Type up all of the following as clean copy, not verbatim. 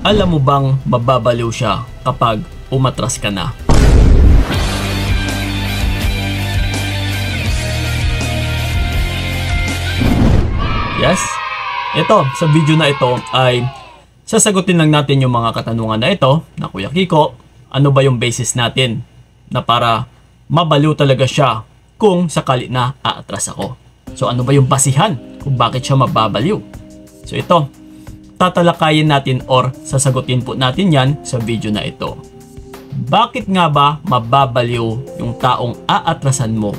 Alam mo bang mababaliw siya kapag umatras ka na? Yes? Ito, sa video na ito ay sasagutin lang natin yung mga katanungan na ito na Kuya Kiko. Ano ba yung basis natin na para mabaliw talaga siya kung sakali na aatras ako? So ano ba yung basihan kung bakit siya mababaliw? So ito, tatalakayin natin or sasagutin po natin yan sa video na ito. Bakit nga ba mababaliw yung taong aatrasan mo?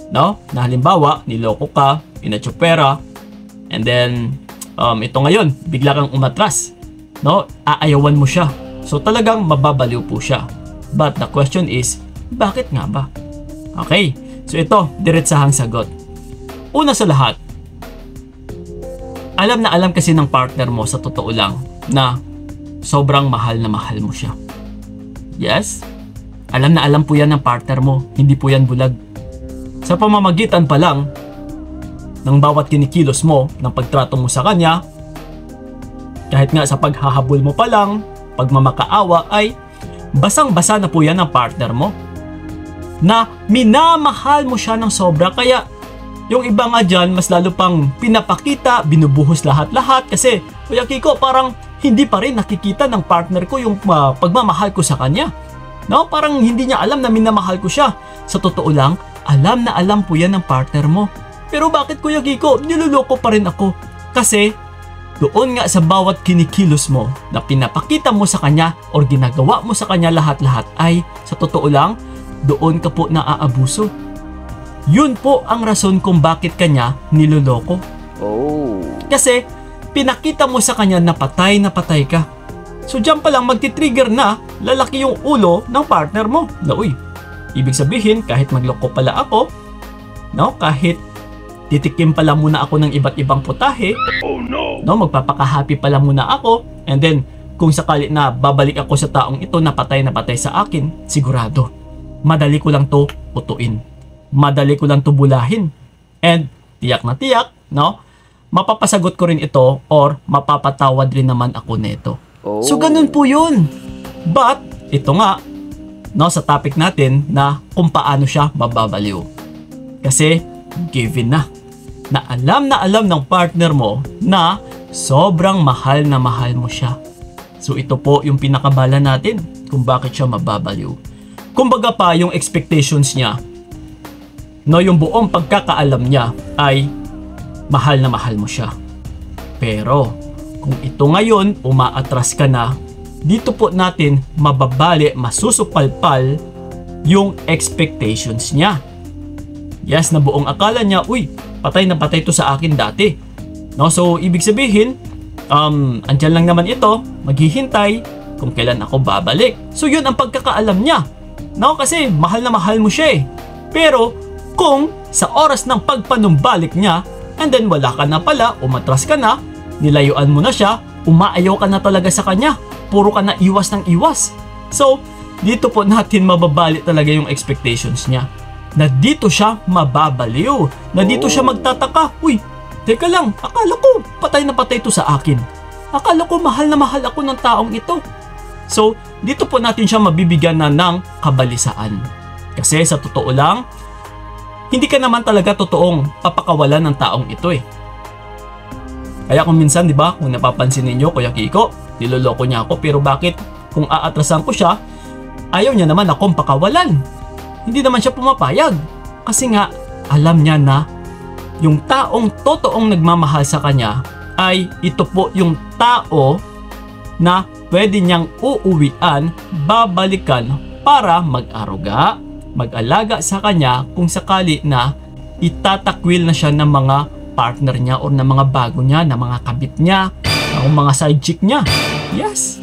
No? Na halimbawa, niloko ka, pinatsupera, and then ito ngayon, bigla kang umatras. No? Aayawan mo siya. So talagang mababaliw po siya. But the question is, bakit nga ba? Okay, so ito, diretsahang sagot. Una sa lahat, alam na alam kasi ng partner mo sa totoo lang na sobrang mahal na mahal mo siya. Yes? Alam na alam po yan ng partner mo, hindi po yan bulag. Sa pamamagitan pa lang ng bawat kinikilos mo, ng pagtrato mo sa kanya, kahit nga sa paghahabol mo pa lang, pagmamakaawa ay basang-basa na po yan ng partner mo. Na minamahal mo siya ng sobra, kaya yung iba nga dyan, mas lalo pang pinapakita, binubuhos lahat-lahat kasi, Kuya Kiko, parang hindi pa rin nakikita ng partner ko yung pagmamahal ko sa kanya. No? Parang hindi niya alam na minamahal ko siya. Sa totoo lang, alam na alam po yan ng partner mo. Pero bakit, Kuya Kiko, niloloko pa rin ako? Kasi doon nga sa bawat kinikilos mo na pinapakita mo sa kanya or ginagawa mo sa kanya lahat-lahat ay sa totoo lang, doon ka po naaabuso. Yun po ang rason kung bakit kanya niloloko. Oh. Kasi pinakita mo sa kanya na patay ka. So diyan pa lang magti-trigger na lalaki yung ulo ng partner mo. Na uy, ibig sabihin kahit magloko pala ako, no, kahit titikim pala muna ako ng iba't ibang putahe, oh no, magpapaka-happy pala muna ako, and then kung sakali na babalik ako sa taong ito na patay sa akin, sigurado madali ko lang to putuin. Madali ko lang to bulahin. And tiyak na tiyak, no? Mapapasagot ko rin ito or mapapatawad rin naman ako nito. Oh. So ganun po yun. But ito nga, no, sa topic natin na kung paano siya mababaliw. Kasi given na alam ng partner mo na sobrang mahal na mahal mo siya. So ito po yung pinakabala natin kung bakit siya mababaliw. Kumbaga pa yung expectations niya, no, yung buong pagkakaalam niya ay mahal na mahal mo siya. Pero kung ito ngayon umaatras ka na, dito po natin mababali, masusupalpal yung expectations niya. Yes, na buong akala niya, uy, patay na patay to sa akin dati. No, so ibig sabihin, andyan lang naman ito, maghihintay kung kailan ako babalik. So yun ang pagkakaalam niya. No, kasi mahal na mahal mo siya eh. Pero kung sa oras ng pagpanumbalik niya, and then wala ka na pala, umatras ka na, nilayuan mo na siya, umaayaw ka na talaga sa kanya, puro ka na iwas ng iwas. So dito po natin mababali talaga yung expectations niya. Na dito siya mababaliw, na dito siya magtataka, uy, teka lang, akala ko patay na patay to sa akin, akala ko mahal na mahal ako ng taong ito. So dito po natin siya mabibigyan na ng kabalisaan. Kasi sa totoo lang, hindi ka naman talaga totoong papakawalan ng taong ito eh. Kaya kung minsan, di ba, kung napapansin ninyo, Kuya Kiko, niloloko niya ako, pero bakit kung aatrasan ko siya, ayaw niya naman akong pakawalan? Hindi naman siya pumapayag. Kasi nga, alam niya na yung taong totoong nagmamahal sa kanya ay ito po yung tao na pwede niyang uuwian, babalikan para mag-aruga, mag-alaga sa kanya kung sakali na itatakwil na siya ng mga partner niya or ng mga bago niya, ng mga kabit niya, ng mga side chick niya. Yes.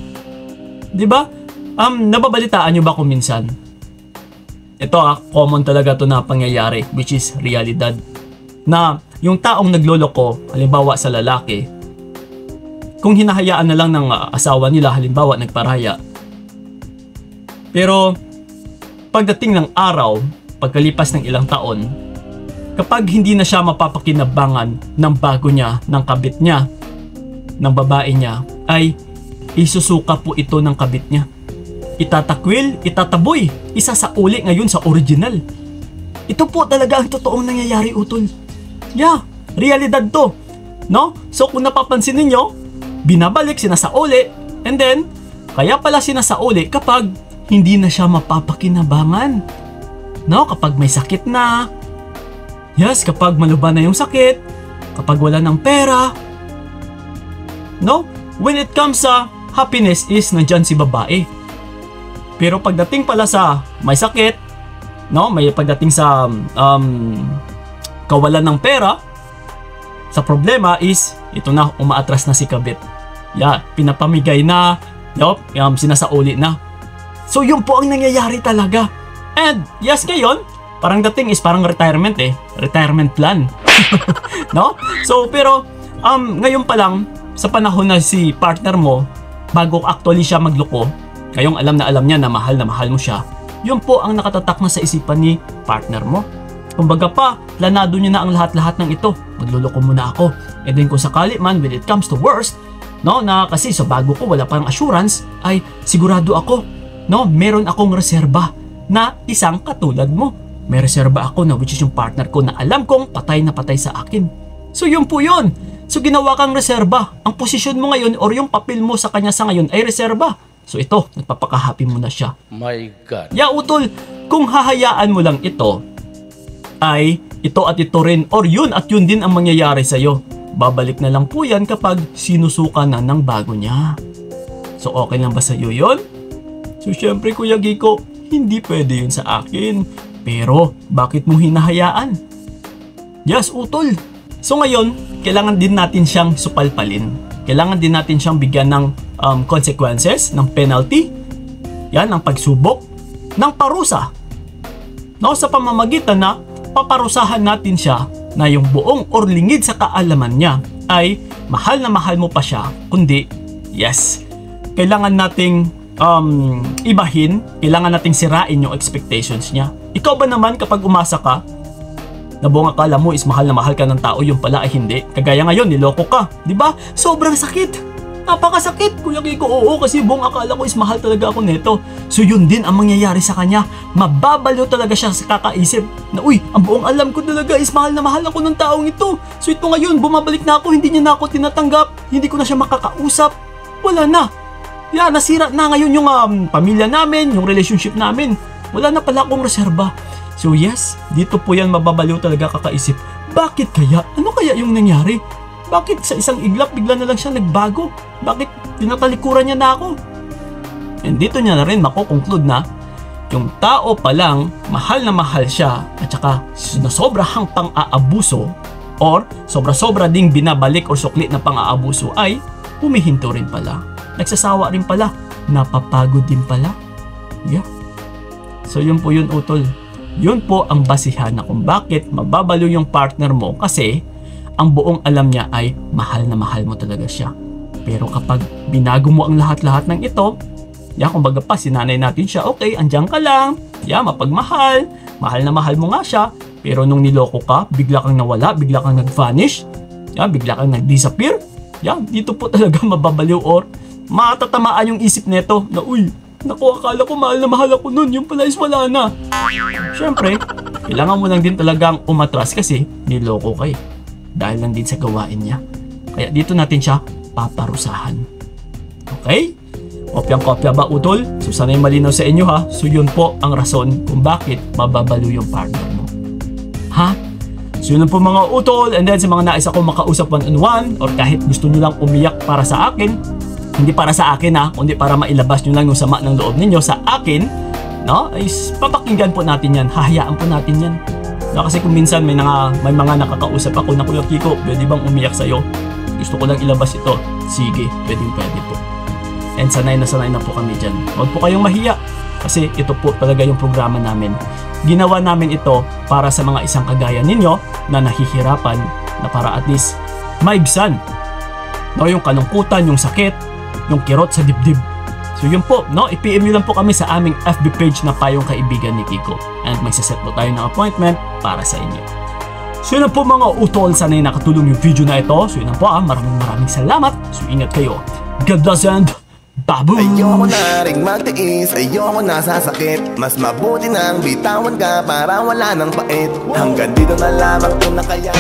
'Di ba? Nababalitaan niyo ba kung minsan? Ito common talaga to na pangyayari, which is realidad. Na yung taong nagloloko, halimbawa sa lalaki, kung hinahayaan na lang ng asawa nila, halimbawa nagparaya. Pero pagdating ng araw, pagkalipas ng ilang taon, kapag hindi na siya mapapakinabangan ng bago niya, ng kabit niya, ng babae niya, ay isusuka po ito ng kabit niya. Itatakwil, itataboy, isa sa uli ngayon sa original. Ito po talaga ang totoong nangyayari, utol. Yeah, realidad to. No? So kung napapansin ninyo, binabalik, sinasauli, and then, kaya pala sinasauli kapag hindi na siya mapapakinabangan. No? Kapag may sakit na, yes, kapag maluba na yung sakit, kapag wala ng pera, no? When it comes sa happiness is nandyan si babae. Pero pagdating pala sa may sakit, no, may pagdating sa kawalan ng pera, sa problema is ito na, umaatras na si kabit. Yeah, pinapamigay na, no, sinasauli na. So yun po ang nangyayari talaga. And yes, ngayon, parang dating is parang retirement retirement plan. No? So pero ngayon pa lang sa panahon na si partner mo, bago actually siya magloko, ngayong alam niya na mahal mo siya, yun po ang nakatatak na sa isipan ni partner mo. Kumbaga pa, planado niya na ang lahat-lahat ng ito. Magluloko muna ako. And then kung sakali man, when it comes to worst, no, na kasi sa bago ko wala parang assurance, ay sigurado ako, no, meron akong reserba na isang katulad mo. May reserba ako na which is yung partner ko na alam kong patay na patay sa akin. So yun po yun. So ginawa kang reserba. Ang posisyon mo ngayon or yung papel mo sa kanya sa ngayon ay reserba. So ito, nagpapaka-happy mo na siya. My God. Yeah, utol, kung hahayaan mo lang ito, ay ito at ito rin or yun at yun din ang mangyayari sa'yo. Babalik na lang po yan kapag sinusuka na ng bago niya. So okay lang ba sa'yo yun? So syempre Kuya Giko, hindi pwede yun sa akin. Pero bakit mo hinahayaan? Yes, utol. So ngayon, kailangan din natin siyang supalpalin. Kailangan din natin siyang bigyan ng consequences, ng penalty, yan, ng pagsubok, ng parusa. No, sa pamamagitan na paparusahan natin siya na yung buong or lingid sa kaalaman niya ay mahal na mahal mo pa siya, kundi, yes, kailangan nating ibahin, kailangan nating sirain yung expectations niya. Ikaw ba naman kapag umasa ka, na buong akala mo is mahal na mahal ka ng tao, yung pala ay hindi. Kagaya ngayon, niloko ka, di ba? Sobrang sakit. Napakasakit, Kuya Kiko. Oo, kasi buong akala ko is mahal talaga ako neto. So yun din ang mangyayari sa kanya. Mababaliw talaga siya sa kakaisip na, uy, ang buong alam ko talaga is mahal na mahal ako ng taong ito. So ito ngayon, bumabalik na ako, hindi niya na ako tinatanggap, hindi ko na siya makakausap. Wala na. Yeah, nasira na ngayon yung pamilya namin, yung relationship namin. Wala na pala akong reserba. So yes, dito po yan mababaliw talaga kakaisip. Bakit kaya? Ano kaya yung nangyari? Bakit sa isang iglap bigla na lang siya nagbago? Bakit tinatalikuran niya na ako? And dito niya na rin makukonclude na yung tao palang mahal na mahal siya at saka sobrang pang-aabuso or sobra-sobra ding binabalik or sukli na pang-aabuso ay humihinto rin pala. Nagsasawa rin pala. Napapagod din pala. Yeah. So yun po yun, utol. Yun po ang basihan na kung bakit mababaliw yung partner mo kasi ang buong alam niya ay mahal na mahal mo talaga siya. Pero kapag binago mo ang lahat-lahat ng ito, yan, kumbaga pa, sinanay natin siya, okay, andyan ka lang, yan, mapagmahal, mahal na mahal mo nga siya, pero nung niloko ka, bigla kang nawala, bigla kang nag-vanish, yan, bigla kang nag-disappear, yan, dito po talaga mababaliw or matatamaan yung isip neto na, uy, naku, akala ko mahal na mahal ako nun, yung pala is wala na. Siyempre, kailangan mo lang din talagang umatras kasi niloko ka eh. Dahil lang din sa gawain niya. Kaya dito natin siya paparusahan. Okay? Kopyang-kopya ba, utol? So sana'y malinaw sa inyo ha. So yun po ang rason kung bakit mababaliw yung partner mo. Ha? So yun po mga utol. And then sa mga nais ako makausap one-on-one or kahit gusto nyo lang umiyak para sa akin, hindi para sa akin ha, kundi para mailabas nyo lang yung sama ng loob ninyo sa akin, no? Is papakinggan po natin yan. Hahayaan po natin yan. No, kasi kung minsan may mga nakakausap ako na, Kuya Kiko, pwede bang umiyak sa'yo? Gusto ko lang ilabas ito. Sige, pwede po. And sanay na po kami dyan. Huwag po kayong mahiya kasi ito po talaga yung programa namin. Ginawa namin ito para sa mga isang kagaya ninyo na nahihirapan na para at least maibsan, no, yung kalungkutan, yung sakit, yung kirot sa dibdib. So yun po, no, i-PM nyo lang po kami sa aming FB page na Payong Kaibigan ni Kiko. And magsaset po tayo ng appointment para sa inyo. So yun po mga utol, sana'y nakatulong yung video na ito. So yun po maraming salamat. So ingat kayo. God bless and Baboom! Ayoko na ring magtiis, ayoko na sasakit. Mas mabuti nang bitawan ka para wala nang pait. Hanggang dito na lamang ito na kaya.